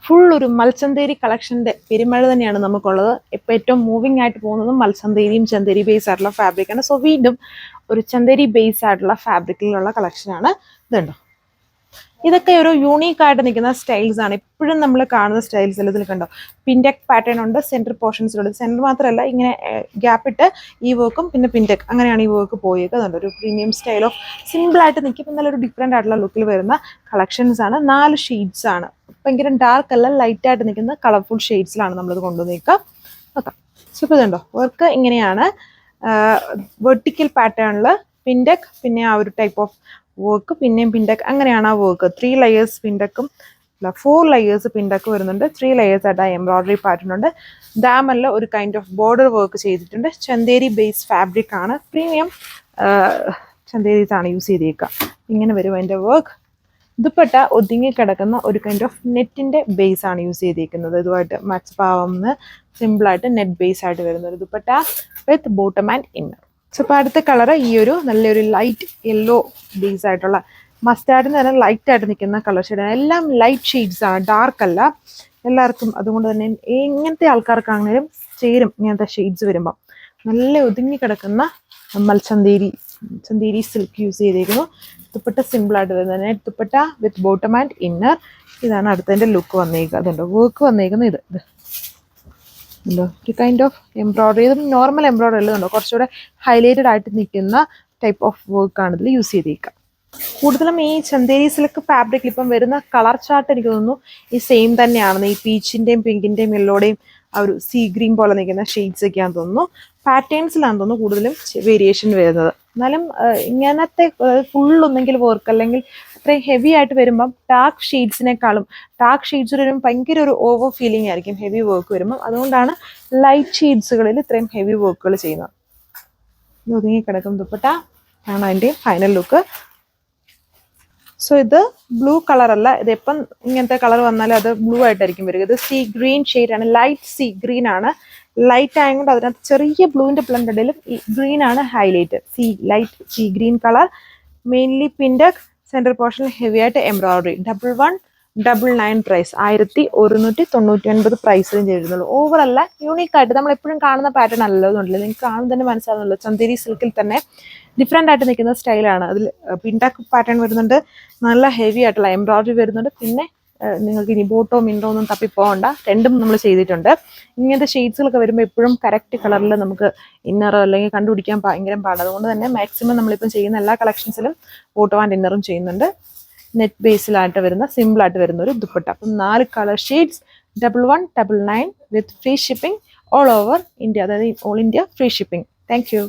Full ഒരു മൽച്ചന്തേരി കളക്ഷൻ്റെ പെരുമഴ തന്നെയാണ് നമുക്കുള്ളത്. ഇപ്പോൾ ഏറ്റവും മൂവിങ് ആയിട്ട് പോകുന്നതും മൽച്ചന്തേരിയും ചന്തേരി ബേസ് ആയിട്ടുള്ള ഫാബ്രിക്കാണ്. സോ വീണ്ടും ഒരു ചന്തേരി ബേസ് ആയിട്ടുള്ള ഫാബ്രിക്കിലുള്ള കളക്ഷനാണ്. ഇതുണ്ടോ, ഇതൊക്കെ ഒരു യൂണീക്ക് ആയിട്ട് നിൽക്കുന്ന സ്റ്റൈൽസ് ആണ്. എപ്പോഴും നമ്മൾ കാണുന്ന സ്റ്റൈൽസ് അല്ല. ഇതിൽ കണ്ടോ, പിൻടെക് പാറ്റേൺ ഉണ്ട്, സെൻറ്റർ പോർഷൻസിലുണ്ട്. സെൻറ്റർ മാത്രമല്ല, ഇങ്ങനെ ഗ്യാപ്പ് ഇട്ട് ഈ വർക്കും പിന്നെ പിൻടെക്, അങ്ങനെയാണ് ഈ വർക്ക് പോയേക്കുന്നത്. ഒരു പ്രീമിയം സ്റ്റൈൽ ഓഫ് സിമ്പിളായിട്ട് നിൽക്കും, നല്ലൊരു ഡിഫറെൻ്റ് ആയിട്ടുള്ള ലുക്കിൽ വരുന്ന കളക്ഷൻസ് ആണ്. 4 ഷെയ്ഡ്സ് ആണ്. ഭയങ്കര ഡാർക്ക് അല്ല, ലൈറ്റായിട്ട് നിൽക്കുന്ന കളർഫുൾ ഷെയ്ഡ്സിലാണ് നമ്മളിത് കൊണ്ടുവന്നേക്കുക. ഓക്കെ, സോ ഇപ്പോൾ ഇതുണ്ടോ, വർക്ക് ഇങ്ങനെയാണ്. വെർട്ടിക്കൽ പാറ്റേണിൽ പിൻടെക്, പിന്നെ ആ ഒരു ടൈപ്പ് ഓഫ് വർക്ക്, പിന്നെയും പിൻടെക്, അങ്ങനെയാണ് ആ വർക്ക്. 3 layers പിൻടെക്കും, 4 layers പിൻടെക്ക് വരുന്നുണ്ട്. 3 layers ആയിട്ട് ആ എംബ്രോയിഡറി പാറ്റേൺ ഉണ്ട്. ദാമല്ല ഒരു കൈൻഡ് ഓഫ് ബോർഡർ വർക്ക് ചെയ്തിട്ടുണ്ട്. ചന്തേരി ബേസ് ഫാബ്രിക് ആണ്, പ്രീമിയം ചന്തേരീസ് ആണ് യൂസ് ചെയ്തേക്കുക. ഇങ്ങനെ വരും അതിൻ്റെ വർക്ക്. ദുപ്പട്ട ഒതുങ്ങി കിടക്കുന്ന ഒരു കൈൻഡ് ഓഫ് നെറ്റിൻ്റെ ബേസ് ആണ് യൂസ് ചെയ്തേക്കുന്നത്. ഇതുമായിട്ട് മാച്ച് പാവുന്ന സിമ്പിളായിട്ട് നെറ്റ് ബേസ് ആയിട്ട് വരുന്ന ഒരു ദുപ്പട്ട വിത്ത് ബോട്ടം ആൻഡ് ഇന്നർ. സോ ഇപ്പോൾ അടുത്ത കളർ ഈ ഒരു നല്ലൊരു ലൈറ്റ് യെല്ലോ ബേസ് ആയിട്ടുള്ള, മസ്റ്റാർഡിന് തന്നെ ലൈറ്റ് ആയിട്ട് നിൽക്കുന്ന കളർ ഷെയ്ഡാണ്. എല്ലാം ലൈറ്റ് ഷെയ്ഡ്സ് ആണ്, ഡാർക്ക് അല്ല. എല്ലാവർക്കും അതുകൊണ്ട് തന്നെ എങ്ങനത്തെ ആൾക്കാർക്കാണെങ്കിലും ചേരും ഇങ്ങനത്തെ ഷെയ്ഡ്സ് വരുമ്പോൾ. നല്ല ഒതുങ്ങി കിടക്കുന്ന ചന്തേരി സിൽക്ക് യൂസ് ചെയ്തേക്കുന്നു. ദുപ്പട്ട സിമ്പിളായിട്ട് വരുന്നത് net dupatta with bottom and inner. ഇതാണ് അടുത്തതിൻ്റെ ലുക്ക് വന്നേക്കുക. അതുണ്ടോ വർക്ക് വന്നേക്കുന്നത്. ഇത് ഉണ്ടോ, ഒരു കൈൻഡ് ഓഫ് എംബ്രോയിഡറി. ഇതും നോർമൽ എംബ്രോയിഡറി അല്ല, ഉണ്ടോ കുറച്ചുകൂടെ ഹൈലൈറ്റഡ് ആയിട്ട് നിൽക്കുന്ന ടൈപ്പ് ഓഫ് വർക്കാണ് ഇതിൽ യൂസ് ചെയ്തേക്കുക. കൂടുതലും ഈ ചന്തേരി സിൽക്ക് ഫാബ്രിക്കിൽ ഇപ്പം വരുന്ന കളർ ചാർട്ട് എനിക്ക് തോന്നുന്നു ഈ സെയിം തന്നെയാണ്. ഈ പീച്ചിൻ്റെയും പിങ്കിൻ്റെയും യെല്ലോടെയും ആ ഒരു സീ ഗ്രീൻ പോലെ നിൽക്കുന്ന ഷെയ്ഡ്സ് ഒക്കെയാണെന്ന് തോന്നുന്നു. പാറ്റേൺസിലാണെന്ന് തോന്നുന്നു കൂടുതലും വേരിയേഷൻ വരുന്നത്. എന്നാലും ഇങ്ങനത്തെ ഫുള്ളൊന്നെങ്കിൽ വർക്ക് അല്ലെങ്കിൽ അത്രയും ഹെവി ആയിട്ട് വരുമ്പം ഡാർക്ക് ഷെയ്ഡ്സിനേക്കാളും ഡാർക്ക് ഷെയ്ഡ്സ് വരുമ്പോൾ ഭയങ്കര ഒരു ഓവർ ഫീലിംഗ് ആയിരിക്കും ഹെവി വർക്ക് വരുമ്പം. അതുകൊണ്ടാണ് ലൈറ്റ് ഷെയ്ഡ്സുകളിൽ ഇത്രയും ഹെവി വർക്കുകൾ ചെയ്യുന്നത്. ഒതുങ്ങി കിടക്കും ദുപ്പട്ട ആണ് അതിൻ്റെ ഫൈനൽ ലുക്ക്. സോ ഇത് ബ്ലൂ കളർ അല്ല, ഇതെപ്പം ഇങ്ങനത്തെ കളർ വന്നാലും അത് ബ്ലൂ ആയിട്ടായിരിക്കും വരിക. ഇത് സീ ഗ്രീൻ ഷെയ്ഡാണ്, ലൈറ്റ് സീ ഗ്രീൻ ആണ്. ലൈറ്റ് ആയതുകൊണ്ട് അതിനകത്ത് ചെറിയ ബ്ലൂവിൻ്റെ ബ്ലണ്ടിലും ഈ ഗ്രീൻ ആണ് highlight. Light sea green colour, mainly pintuck, central പോർഷനിൽ ഹെവി ആയിട്ട് എംബ്രോയിഡറി. 1199 പ്രൈസ്, 1199 പ്രൈസ് റേഞ്ച് എഴുതുന്നുള്ളൂ. ഓവറല്ല, യൂണീക്കായിട്ട് നമ്മളെപ്പോഴും കാണുന്ന പാറ്റേൺ അല്ലല്ലോ. അതുകൊണ്ടല്ലേ നിങ്ങൾക്ക് കാണുമ്പോൾ തന്നെ മനസ്സിലാകുന്നുള്ളൂ. ചന്തേരി സിൽക്കിൽ തന്നെ ഡിഫറെൻ്റ് ആയിട്ട് നിൽക്കുന്ന സ്റ്റൈലാണ്. അതിൽ പിൻടെക് പാറ്റേൺ വരുന്നുണ്ട്, നല്ല ഹെവി ആയിട്ടുള്ള എംബ്രോയിഡറി വരുന്നുണ്ട്. പിന്നെ നിങ്ങൾക്ക് ഇനി ബോട്ടോ മിൻഡോ ഒന്നും തപ്പിപ്പോകണ്ട, രണ്ടും നമ്മൾ ചെയ്തിട്ടുണ്ട്. ഇങ്ങനത്തെ ഷെയ്ഡ്സുകളൊക്കെ വരുമ്പോൾ എപ്പോഴും കറക്റ്റ് കളറിൽ നമുക്ക് ഇന്നറോ അല്ലെങ്കിൽ കണ്ടുപിടിക്കാൻ ഭയങ്കര പാടാണ്. അതുകൊണ്ട് തന്നെ മാക്സിമം നമ്മളിപ്പം ചെയ്യുന്ന എല്ലാ കളക്ഷൻസിലും ബോട്ടോ ആൻഡ് ഇന്നറും ചെയ്യുന്നുണ്ട്. നെറ്റ് ബേസിലായിട്ട് വരുന്ന സിമ്പിളായിട്ട് വരുന്ന ഒരു ദുപ്പട്ട. അപ്പം 4 colour shades, 1199 with free shipping all over India. അതായത് all India free shipping. Thank U.